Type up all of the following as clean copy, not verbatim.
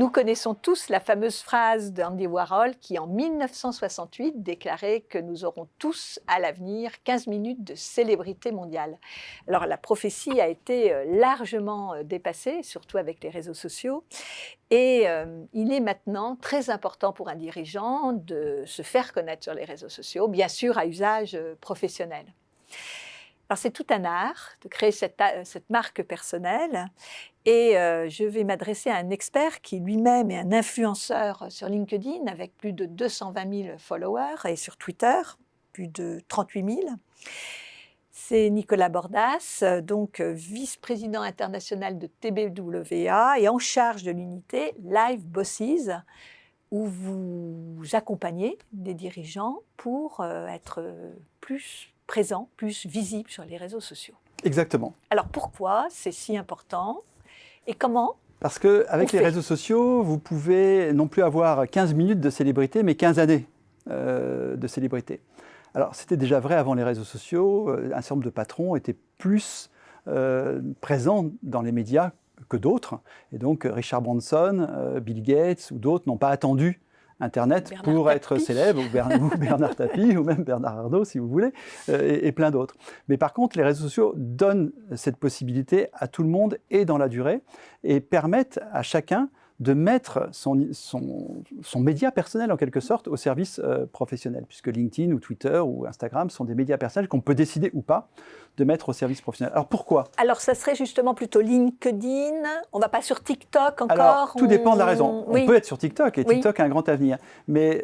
Nous connaissons tous la fameuse phrase d'Andy Warhol qui, en 1968, déclarait que nous aurons tous à l'avenir 15 minutes de célébrité mondiale. Alors la prophétie a été largement dépassée, surtout avec les réseaux sociaux. Et il est maintenant très important pour un dirigeant de se faire connaître sur les réseaux sociaux, bien sûr à usage professionnel. Alors c'est tout un art de créer cette marque personnelle et je vais m'adresser à un expert qui lui-même est un influenceur sur LinkedIn avec plus de 220 000 followers et sur Twitter, plus de 38 000. C'est Nicolas Bordas, donc vice-président international de TBWA et en charge de l'unité Live Bosses, où vous accompagnez des dirigeants pour être plus présents, plus visibles sur les réseaux sociaux. Exactement. Alors pourquoi c'est si important et comment ? Parce qu'avec les réseaux sociaux, vous pouvez non plus avoir 15 minutes de célébrité, mais 15 années de célébrité. Alors, c'était déjà vrai avant les réseaux sociaux. Un certain nombre de patrons étaient plus présents dans les médias que d'autres. Et donc, Richard Branson, Bill Gates ou d'autres n'ont pas attendu Internet pour être célèbre, ou Bernard Tapie, ou même Bernard Arnault, si vous voulez, et plein d'autres. Mais par contre, les réseaux sociaux donnent cette possibilité à tout le monde et dans la durée, et permettent à chacun de mettre son média personnel, en quelque sorte, au service professionnel, puisque LinkedIn ou Twitter ou Instagram sont des médias personnels qu'on peut décider ou pas de mettre au service professionnel. Alors pourquoi ? Alors ça serait justement plutôt LinkedIn, on ne va pas sur TikTok encore ? Alors tout dépend de la raison. Oui. On peut être sur TikTok, et TikTok a un grand avenir, mais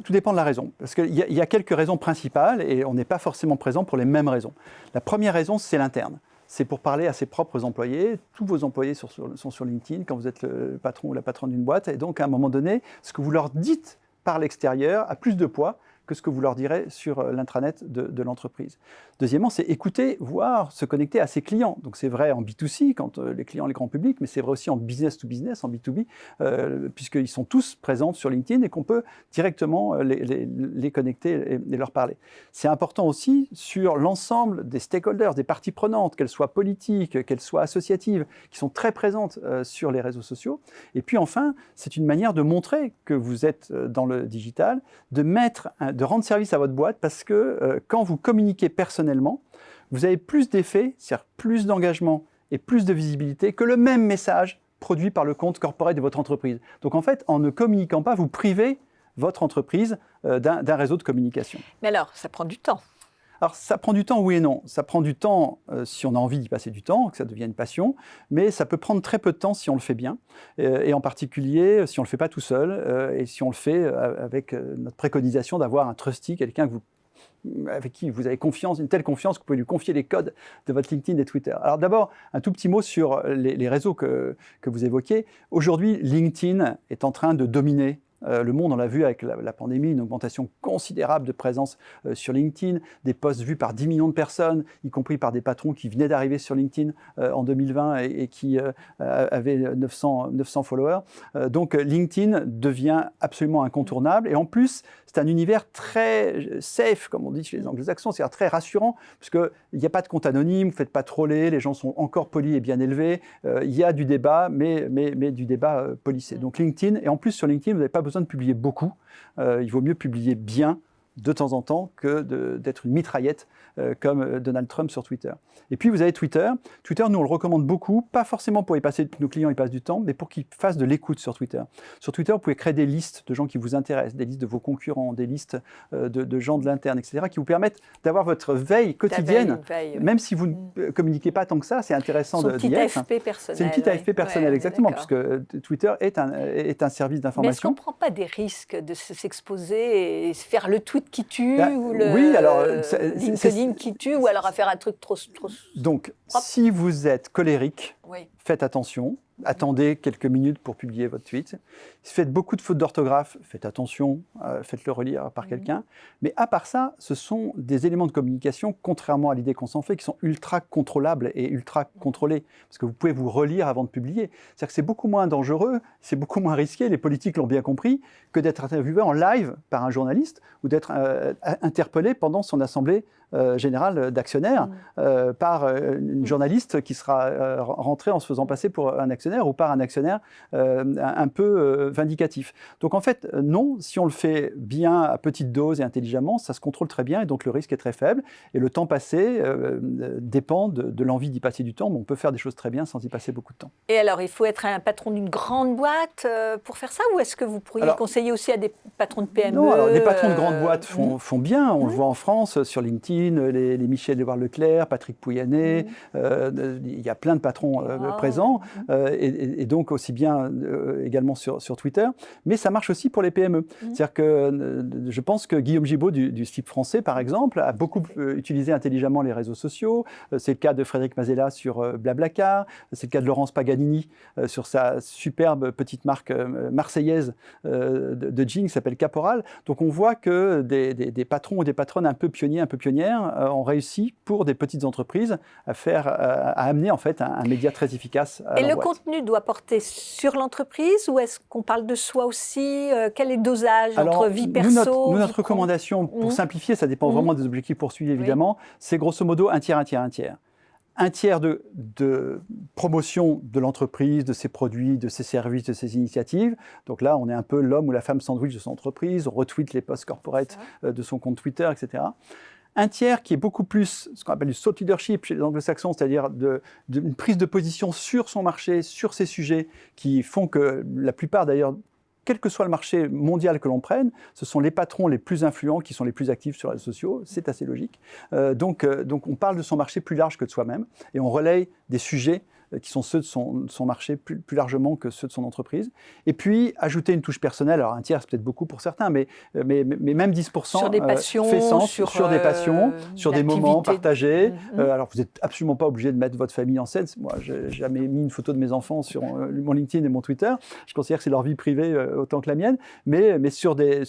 tout dépend de la raison, parce qu'il y a quelques raisons principales, et on n'est pas forcément présent pour les mêmes raisons. La première raison, c'est l'interne. C'est pour parler à ses propres employés. Tous vos employés sont sur LinkedIn quand vous êtes le patron ou la patronne d'une boîte. Et donc, à un moment donné, ce que vous leur dites par l'extérieur a plus de poids que ce que vous leur direz sur l'intranet de l'entreprise. Deuxièmement, c'est écouter, voir, se connecter à ses clients. Donc c'est vrai en B2C, quand les clients, les grands publics, mais c'est vrai aussi en business to business, en B2B, puisqu'ils sont tous présents sur LinkedIn et qu'on peut directement les connecter et leur parler. C'est important aussi sur l'ensemble des stakeholders, des parties prenantes, qu'elles soient politiques, qu'elles soient associatives, qui sont très présentes sur les réseaux sociaux. Et puis enfin, c'est une manière de montrer que vous êtes dans le digital, de rendre service à votre boîte, parce que quand vous communiquez personnellement, vous avez plus d'effet, c'est-à-dire plus d'engagement et plus de visibilité que le même message produit par le compte corporate de votre entreprise. Donc en fait, en ne communiquant pas, vous privez votre entreprise d'un réseau de communication. Mais alors, ça prend du temps. Alors, ça prend du temps, oui et non. Ça prend du temps si on a envie d'y passer du temps, que ça devienne une passion, mais ça peut prendre très peu de temps si on le fait bien, et en particulier si on ne le fait pas tout seul, et si on le fait avec notre préconisation d'avoir un trustee, quelqu'un avec qui vous avez confiance, une telle confiance que vous pouvez lui confier les codes de votre LinkedIn et Twitter. Alors d'abord, un tout petit mot sur les réseaux que vous évoquiez. Aujourd'hui, LinkedIn est en train de dominer le monde. On l'a vu avec la pandémie, une augmentation considérable de présence sur LinkedIn, des posts vus par 10 millions de personnes, y compris par des patrons qui venaient d'arriver sur LinkedIn en 2020 et qui avaient 900 followers. Donc LinkedIn devient absolument incontournable, et en plus, c'est un univers très safe, comme on dit chez les anglo-saxons, c'est-à-dire très rassurant, parce qu'il n'y a pas de compte anonyme, vous ne faites pas troller, les gens sont encore polis et bien élevés, il y a du débat, mais du débat policé. Donc LinkedIn, et en plus sur LinkedIn, vous n'avez pas besoin de publier beaucoup, il vaut mieux publier bien de temps en temps que d'être une mitraillette comme Donald Trump sur Twitter. Et puis vous avez Twitter. Twitter, nous on le recommande beaucoup, pas forcément pour y passer, nos clients y passent du temps, mais pour qu'ils fassent de l'écoute sur Twitter. Sur Twitter, vous pouvez créer des listes de gens qui vous intéressent, des listes de vos concurrents, des listes de gens de l'interne, etc., qui vous permettent d'avoir votre veille quotidienne, même si vous ne communiquez pas tant que ça, c'est intéressant d'y être. C'est une petite AFP personnelle. C'est une petite AFP personnelle, exactement, puisque Twitter est un service d'information. Mais est-ce qu'on ne prend pas des risques de s'exposer et faire le tweet qui tue, ou oui, alors, LinkedIn qui tue, ou alors à faire un truc trop Donc, propre. Si vous êtes colérique, oui. Faites attention. Attendez quelques minutes pour publier votre tweet. Si vous faites beaucoup de fautes d'orthographe, faites attention, faites-le relire par quelqu'un. Mais à part ça, ce sont des éléments de communication, contrairement à l'idée qu'on s'en fait, qui sont ultra contrôlables et ultra contrôlés. Parce que vous pouvez vous relire avant de publier. C'est-à-dire que c'est beaucoup moins dangereux, c'est beaucoup moins risqué, les politiques l'ont bien compris, que d'être interviewé en live par un journaliste ou d'être interpellé pendant son assemblée générale d'actionnaires par une journaliste qui sera rentrée en se faisant passer pour un actionnaire. actionnaire ou par un actionnaire un peu vindicatif. Donc en fait, non, si on le fait bien à petite dose et intelligemment, ça se contrôle très bien et donc le risque est très faible. Et le temps passé dépend de l'envie d'y passer du temps, mais on peut faire des choses très bien sans y passer beaucoup de temps. Et alors, il faut être un patron d'une grande boîte pour faire ça, ou est-ce que vous pourriez conseiller aussi à des patrons de PME? Non, alors les patrons de grandes boîtes font bien, on le voit en France, sur LinkedIn, les Michel-Édouard Leclerc, Patrick Pouyanné, il y a plein de patrons présents, et donc aussi bien également sur Twitter, mais ça marche aussi pour les PME. C'est-à-dire que je pense que Guillaume Gibault du STIP français, par exemple, a beaucoup utilisé intelligemment les réseaux sociaux. C'est le cas de Frédéric Mazella sur Blablacar, c'est le cas de Laurence Paganini sur sa superbe petite marque marseillaise de jeans qui s'appelle Caporal. Donc on voit que des patrons ou des patronnes un peu pionniers, un peu pionnières ont réussi pour des petites entreprises à amener en fait un média très efficace à Et le boîte. contenu doit porter sur l'entreprise ou est-ce qu'on parle de soi aussi? Quel est le dosage entre vie perso? Notre recommandation, pour simplifier, ça dépend vraiment des objectifs poursuivis évidemment, c'est grosso modo un tiers, un tiers, un tiers. Un tiers de promotion de l'entreprise, de ses produits, de ses services, de ses initiatives. Donc là, on est un peu l'homme ou la femme sandwich de son entreprise, on retweet les posts corporate de son compte Twitter, etc. Un tiers qui est beaucoup plus ce qu'on appelle du thought leadership chez les anglo-saxons, c'est-à-dire d'une prise de position sur son marché, sur ses sujets, qui font que la plupart d'ailleurs, quel que soit le marché mondial que l'on prenne, ce sont les patrons les plus influents qui sont les plus actifs sur les réseaux sociaux, c'est assez logique. Donc on parle de son marché plus large que de soi-même, et on relaye des sujets qui sont ceux de son marché plus largement que ceux de son entreprise. Et puis, ajouter une touche personnelle, alors un tiers c'est peut-être beaucoup pour certains, mais même 10% sur des passions, fait sens, sur des passions, sur des moments partagés. Alors vous n'êtes absolument pas obligé de mettre votre famille en scène. Moi, je n'ai jamais mis une photo de mes enfants sur mon LinkedIn et mon Twitter. Je considère que c'est leur vie privée autant que la mienne, mais sur des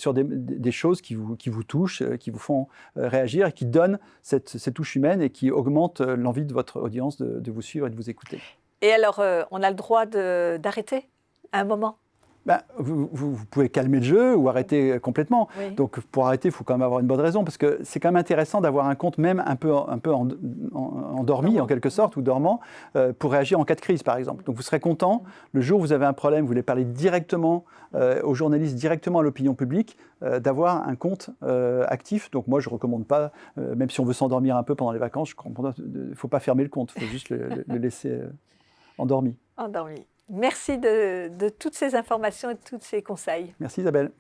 choses qui vous touchent, qui vous font réagir et qui donnent cette touche humaine et qui augmentent l'envie de votre audience de vous suivre et de vous écouter. Et alors, on a le droit d'arrêter à un moment? Vous pouvez calmer le jeu ou arrêter complètement. Oui. Donc pour arrêter, il faut quand même avoir une bonne raison, parce que c'est quand même intéressant d'avoir un compte même un peu endormi en quelque sorte, ou dormant, pour réagir en cas de crise par exemple. Donc vous serez content, le jour où vous avez un problème, vous voulez parler directement aux journalistes, directement à l'opinion publique, d'avoir un compte actif. Donc moi je ne recommande pas, même si on veut s'endormir un peu pendant les vacances, il ne faut pas fermer le compte, il faut juste le laisser endormi. Endormi. Merci de toutes ces informations et de tous ces conseils. Merci Isabelle.